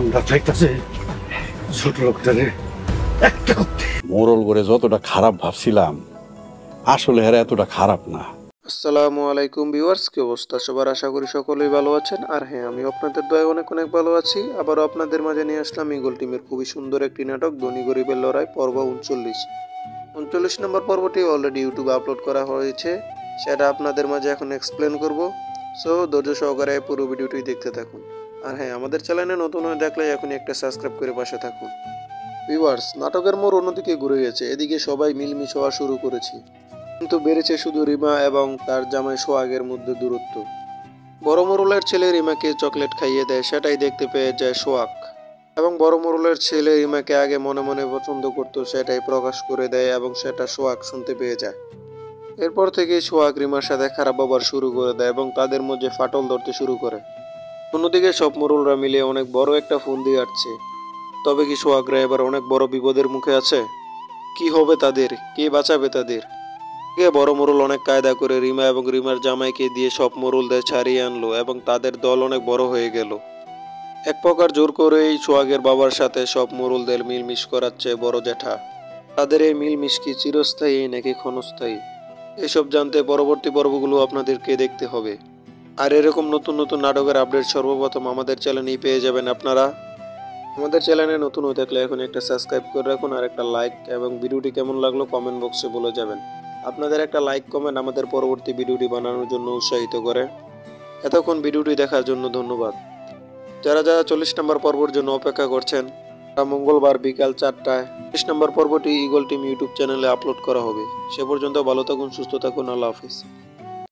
মনটা চাইতেছে ছোট লোকটারে একটা করতে। মোরল করে যতটা খারাপ ভাবছিলাম আসলে এরা এতটা খারাপ না। আসসালামু আলাইকুম ভিউয়ার্স, কি অবস্থা সবার? আশা করি সকলেই ভালো আছেন। আর হ্যাঁ, আমি আপনাদের দয়ায় অনেক অনেক ভালো আছি। আবারও আপনাদের মাঝে নিয়ে আসলাম ইগল টিমের খুবই সুন্দর একটি নাটক ধনী গরিবের লড়াই পর্ব 39 নম্বর পর্বটি অলরেডি ইউটিউবে আপলোড করা হয়েছে, সেটা আপনাদের মাঝে এখন এক্সপ্লেন করব। সো ধৈর্য সহকারে পুরো ভিডিওটি দেখতে থাকুন। আর হ্যাঁ, আমাদের চ্যানেলে নতুন হয়ে দেখলে এখনই একটা সাবস্ক্রাইব করে পাশে থাকুন। ভিউয়ার্স, নাটকের মোড় অন্যদিকে ঘুরে গেছে। এদিকে সবাই মিলমিশ হওয়া শুরু করেছে, কিন্তু বেড়েছে শুধু রিমা এবং তার জামাই সোহাগের মধ্যে দূরত্ব। বড় মোরলের ছেলে রিমাকে চকলেট খাইয়ে দেয়, সেটাই দেখতে পেয়ে যায় সোহাগ। এবং বড় মোরলের ছেলে রিমাকে আগে মনে মনে পছন্দ করত, সেটাই প্রকাশ করে দেয় এবং সেটা সোহাগ শুনতে পেয়ে যায়। এরপর থেকে সোহাগ রিমার সাথে খারাপ ব্যবহার শুরু করে দেয় এবং তাদের মধ্যে ফাটল ধরতে শুরু করে। অন্যদিকে সব মোরলরা মিলে অনেক বড় একটা ফোন দিয়ে আসছে। তবে কি সোহাগরা এবার অনেক বড় বিপদের মুখে আছে? কি হবে তাদের? কে বাঁচাবে তাদের? বড় মোরল অনেক কায়দা করে রিমা এবং রিমার জামাইকে দিয়ে সব মোরলদের ছাড়িয়ে আনলো এবং তাদের দল অনেক বড় হয়ে গেল। এক প্রকার জোর করেই সোহাগের বাবার সাথে সব মোরলদের মিলমিশ করাচ্ছে বড় জ্যাঠা। তাদের এই মিলমিশ কি চিরস্থায়ী নাকি ক্ষণস্থায়ী, এসব জানতে পরবর্তী পর্বগুলো আপনাদেরকে দেখতে হবে। আর এরকম নতুন নতুন নাটকের আপডেট সর্বপ্রথম আমাদের চ্যানেলেই পেয়ে যাবেন আপনারা। আমাদের চ্যানেলে নতুন হয়ে থাকলে এখন একটা সাবস্ক্রাইব করে রাখুন আর একটা লাইক, এবং ভিডিওটি কেমন লাগলো কমেন্ট বক্সে বলে যাবেন। আপনাদের একটা লাইক কমেন্ট আমাদের পরবর্তী ভিডিওটি বানানোর জন্য উৎসাহিত করে। এতক্ষণ ভিডিওটি দেখার জন্য ধন্যবাদ। যারা যারা 40 নম্বর পর্বের জন্য অপেক্ষা করছেন, তা মঙ্গলবার বিকাল 4টায় 30 নম্বর পর্বটি ইগল টিম ইউটিউব চ্যানেলে আপলোড করা হবে। সে পর্যন্ত ভালো থাকুন, সুস্থ থাকুন, আল্লাহ হাফিজ।